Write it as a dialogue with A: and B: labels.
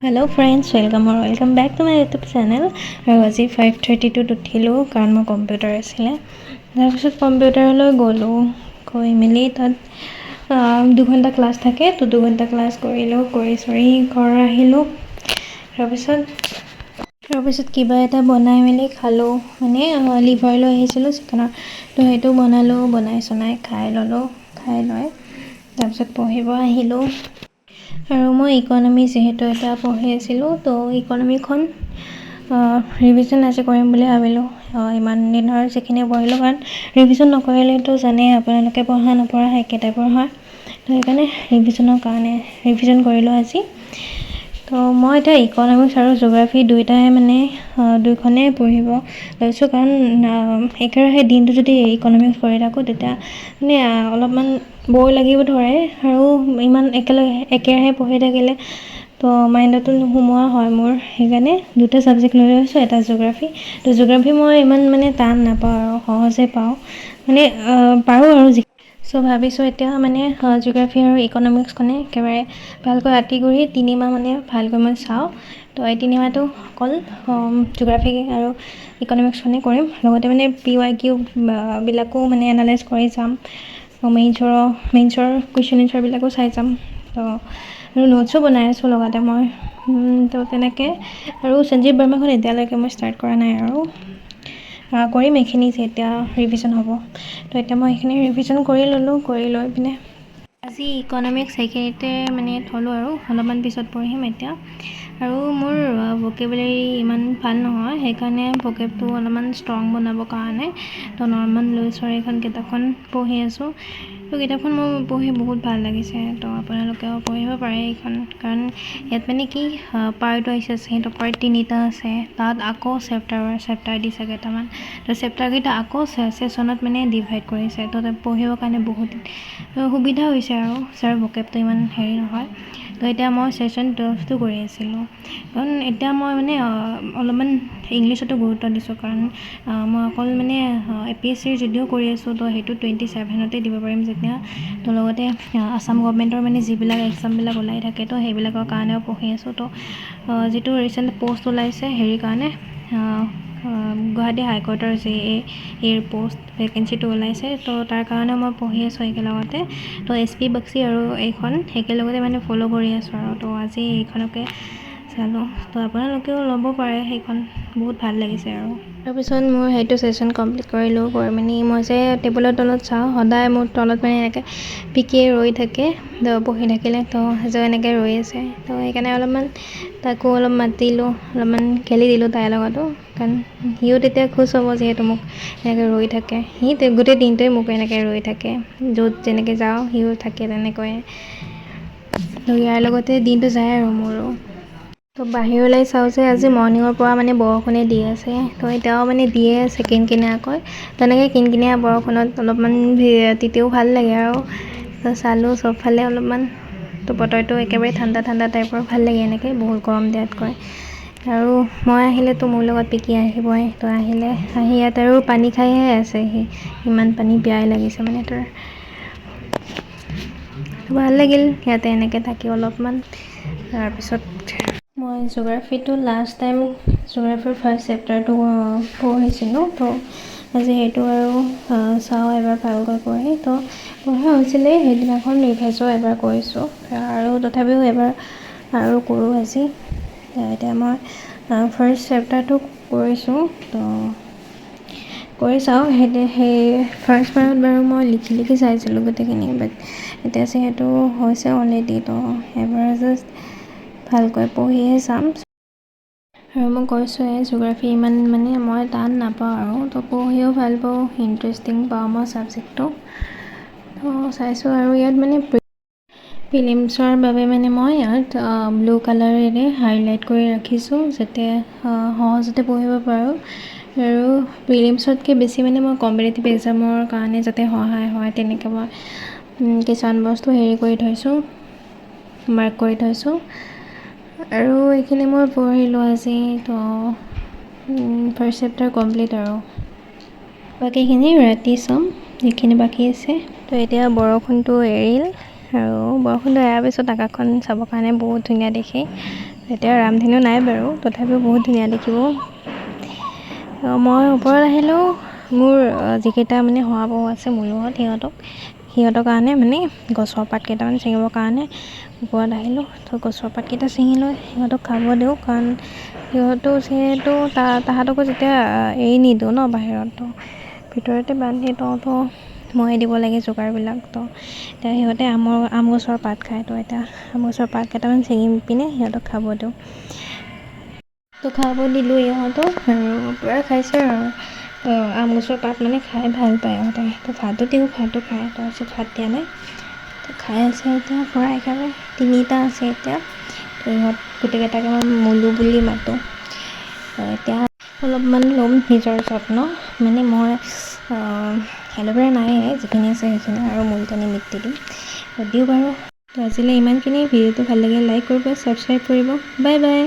A: Hello' friends, welcome back to my YouTube channel. আৰু আজি 5:32 উঠিলোঁ কাৰণ মোৰ কম্পিউটাৰ আছিলে। তাৰপিছত কম্পিউটাৰলৈ গৈ মেলি তাত 2 ঘণ্টা ক্লাছ থাকে, তো 2 ঘণ্টা ক্লাছ কৰিলোঁ, কৰি ঘৰ আহিলোঁ। তাৰপিছত কিবা এটা বনাই মেলি খালোঁ, মানে লিভাৰ লৈ আহিছিলোঁ চিকেনৰ, তো সেইটো বনাই খাই ল'লোঁ। খাই লৈ তাৰপিছত পঢ়িব আহিলোঁ। আৰু মই ইকনমি যিহেতু এটা পঢ়ি আছিলোঁ, তো ইকনমিখন ৰিভিজন আজি কৰিম বুলি ভাবিলোঁ। ইমান দিনৰ যিখিনি পঢ়িলোঁ, কাৰণ ৰিভিজন নকৰিলেতো জানেই আপোনালোকে পঢ়া নপঢ়া একে টাইপৰ হয়, তো সেইকাৰণে ৰিভিজন কৰিলোঁ আজি। তো মই এতিয়া ইকনমিক্স আৰু জিঅ'গ্ৰাফী দুয়োটাই দুইখনেই পঢ়িব লৈছোঁ, কাৰণ একেৰাহে দিনটো যদি ইকনমিক্স পঢ়ি থাকোঁ তেতিয়া অলপমান বৰ লাগিব ধৰে, আৰু ইমান একেৰাহে পঢ়ি থাকিলে তো মাইণ্ডতো নোসোমোৱা হয় মোৰ। সেইকাৰণে দুটা ছাবজেক্ট লৈ লৈছোঁ, এটা জিঅ'গ্ৰাফী। তো জিঅ'গ্ৰাফী মই ইমান টান নাপাওঁ আৰু সহজে পাওঁ, পাৰোঁ আৰু ভাবিছোঁ এতিয়া জিঅ'গ্ৰাফী আৰু ইকনমিক্সখনে একেবাৰে ভালকৈ আঁতি গুৰি 3 মাহ ভালকৈ মই চাওঁ। তো এই 3 মাহটো অকল জিঅ'গ্ৰাফী আৰু ইকনমিক্সখনেই কৰিম, লগতে PYQ বিলাকো এনালাইজ কৰি যাম, মেইনছৰ কুৱেশ্যন এনচাৰবিলাকো চাই যাম। তো আৰু নোটছো বনাই আছোঁ লগতে মই। তো তেনেকৈ আৰু সঞ্জীৱ বাৰ্মাখন এতিয়ালৈকে মই ষ্টাৰ্ট কৰা নাই, আৰু কৰিম এইখিনি যেতিয়া ৰিভিজন হ'ব। তো এতিয়া মই সেইখিনি ৰিভিজন কৰি ল'লোঁ, কৰি লৈ পিনে আজি ইকনমিক্স সেইখিনিতে থ'লোঁ, আৰু অলপমান পিছত পঢ়িম এতিয়া। আৰু মোৰ ভকেবুলাৰী ইমান ভাল নহয়, সেইকাৰণে ভকেবটো অলপমান ষ্ট্ৰং বনাবৰ কাৰণে তো নৰ্মান লুইছৰ এইখন কিতাপখন পঢ়ি আছোঁ। তো কিতাপখন মোৰ পঢ়ি বহুত ভাল লাগিছে, তো আপোনালোকেও পঢ়িব পাৰে এইখন, কাৰণ ইয়াত কি পাৰ্ট ৱাইজ আছে, সিহঁতৰ পাৰ্ট 3টা আছে, তাত আকৌ চেপ্টাৰ দিছে কেইটামান, তো চেপ্টাৰকেইটা আকৌ ছেশ্যনত ডিভাইড কৰিছে, তো তাত পঢ়িবৰ কাৰণে বহুত সুবিধা হৈছে, আৰু ভকেবটো ইমান নহয়। তো এতিয়া মই ছেশ্যন 12টো কৰি আছিলোঁ, কাৰণ এতিয়া মই অলপমান ইংলিছতো গুৰুত্ব দিছোঁ, কাৰণ মই অকল APSCৰ যদিও কৰি আছোঁ, তো সেইটো 27তে দিব পাৰিম যেতিয়া। তো লগতে আছাম গভৰ্ণমেণ্টৰ যিবিলাক এক্সামবিলাক ওলাই থাকে, তো সেইবিলাকৰ কাৰণেও পঢ়ি আছোঁ। তো যিটো ৰিচেণ্ট পষ্ট ওলাইছে হেৰিৰ কাৰণে, গুৱাহাটী হাইকোৰ্টৰ এৰ পষ্ট ভেকেঞ্চিটো ওলাইছে, তো তাৰ কাৰণে মই পঢ়ি আছোঁ একেলগতে। তো SP বাক্সি আৰু এইখন একেলগতে ফ'ল' কৰি আছোঁ, আৰু তো আজি এইখনকে চালোঁ। তো আপোনালোকেও ল'ব পাৰে, সেইখন বহুত ভাল লাগিছে। আৰু তাৰপিছত মোৰ সেইটো ছেশ্যন কমপ্লিট কৰিলোঁ, কৰি মই যে টেবুলৰ তলত চাওঁ, সদায় মোৰ তলত এনেকৈ পিকিয়ে ৰৈ থাকে, তো পঢ়ি থাকিলে, তো এযোৰ এনেকৈ ৰৈ আছে। তো সেইকাৰণে তাকো অলপ মাতিলোঁ, অলপমান খেলি দিলোঁ তাইৰ লগতো, কাৰণ সিও তেতিয়া খুচ হ'ব যিহেতু মোক এনেকৈ ৰৈ থাকে। সি গোটেই দিনটোৱে মোক এনেকৈ ৰৈ থাকে, য'ত যেনেকৈ যাওঁ সিও থাকে তেনেকৈয়ে। তো ইয়াৰ লগতে দিনটো যায় আৰু মোৰো। তো বাহিৰলৈ চাওঁ যে আজি মৰ্ণিঙৰ পৰা বৰষুণে দি আছে, তো এতিয়াও দিয়ে আছে কিনকিনীয়াকৈ। তেনেকৈ কিনকিনীয়া বৰষুণত অলপমান তিতিও ভাল লাগে, আৰু তো চালোঁ চবফালে অলপমান, তো বতৰটো একেবাৰে ঠাণ্ডা টাইপৰ ভাল লাগে এনেকৈ, বহুত গৰম দিয়াতকৈ। আৰু মই আহিলেতো মোৰ লগত পিকি আহিবই, তো আহি ইয়াত আৰু পানী খাইহে আছে সি, ইমান পানী পিয়াই লাগিছে তাৰ। ভাল লাগিল ইয়াতে এনেকৈ থাকি অলপমান। তাৰপিছত মই জিঅ'গ্ৰাফীটো লাষ্ট টাইম জিঅ'গ্ৰাফীৰ ফাৰ্ষ্ট চেপ্টাৰটো পঢ়িছিলোঁ, তো আজি সেইটো আৰু চাওঁ এবাৰ ভালকৈ পঢ়ি। তো পঢ়া হৈছিলেই, সেইদিনাখন ৰিভাইজো এবাৰ কৰিছোঁ, আৰু তথাপিও এবাৰ আৰু কৰোঁ আজি। এতিয়া মই ফাৰ্ষ্ট চেপ্টাৰটো কৰিছোঁ, তো কৰি চাওঁ। সেই ফাৰ্ষ্ট বাৰত বাৰু মই লিখি চাইছিলোঁ গোটেইখিনি, বাট এতিয়া যিহেতু হৈছে অলৰেডি, তো এবাৰ জাষ্ট ভালকৈ পঢ়িহে চাম। আৰু মই কৈছোঁৱে জিঅ'গ্ৰাফী ইমান মই টান নাপাওঁ, আৰু তো পঢ়িও ভাল পাওঁ, ইণ্টাৰেষ্টিং পাওঁ মই ছাবজেক্টটো। তো চাইছোঁ, আৰু ইয়াত প্ৰিলিমছৰ বাবে মই ইয়াত ব্লু কালাৰেৰে হাইলাইট কৰি ৰাখিছোঁ, যাতে সহজতে পঢ়িব পাৰোঁ। আৰু প্ৰিলিমছতকৈ বেছি মই কম্পিটিটিভ এক্সামৰ কাৰণে যাতে সহায় হয়, তেনেকৈ মই কিছুমান বস্তু কৰি থৈছোঁ, মাৰ্ক কৰি থৈছোঁ। আৰু এইখিনি মই পঢ়িলোঁ আজি, তো ফাৰ্ষ্ট চেপ্টাৰ কমপ্লিট। আৰু বাকীখিনি ৰাতি চাম, যিখিনি বাকী আছে। তো এতিয়া বৰষুণটো এৰিল, আৰু বৰষুণটো এৰাৰ পিছত আকাশখন চাবৰ কাৰণে বহুত ধুনীয়া দেখি, এতিয়া ৰামধেনু নাই বাৰু, তথাপিও বহুত ধুনীয়া দেখিব। মই ওপৰত আহিলোঁ, মোৰ যিকেইটা মানে শহাপহু আছে মোৰ লগত, সিহঁতৰ কাৰণে মানে গছৰ পাত কেইটামান ছিঙিবৰ কাৰণে ওপৰত আহিলোঁ। তো গছৰ পাতকেইটা ছিঙি লৈ সিহঁতক খাব দিওঁ, কাৰণ সিহঁতো যিহেতু তাহাঁতকো যেতিয়া এৰি নিদিওঁ ন বাহিৰত, তো ভিতৰতে বান্ধি তো মই দিব লাগে যোগাৰবিলাক। তো এতিয়া সিহঁতে আম গছৰ পাত খায়, তো এতিয়া আম গছৰ পাত কেইটামান ছিঙি পিনে সিহঁতক খাব দিওঁ। তো খাব দিলোঁ ইহঁতক, আৰু পূৰা খাইছে আৰু আম গছৰ পাত মানে খাই ভাল পায় ইহঁতে। তো ভাতো দিওঁ, ভাতো খায়, তাৰপিছত ভাত দিয়া নাই, তো খাই আছে এতিয়া পূৰা একেবাৰে। 3টা আছে এতিয়া, তো ইহঁত গোটেইকেইটাকে মই মুলু বুলি মাতোঁ। এতিয়া অলপমান ল'ম নিজৰ যত্ন, মানে মই এল'ভেৰা নাই, যিখিনি আছে সেইখিনি, আৰু মুলতানি মিট্টি দিওঁ বাৰু। তো আজিলৈ ইমানখিনি। ভিডিঅ'টো ভাল লাগিলে লাইক কৰিব, ছাবস্ক্ৰাইব কৰিব। Bye bye.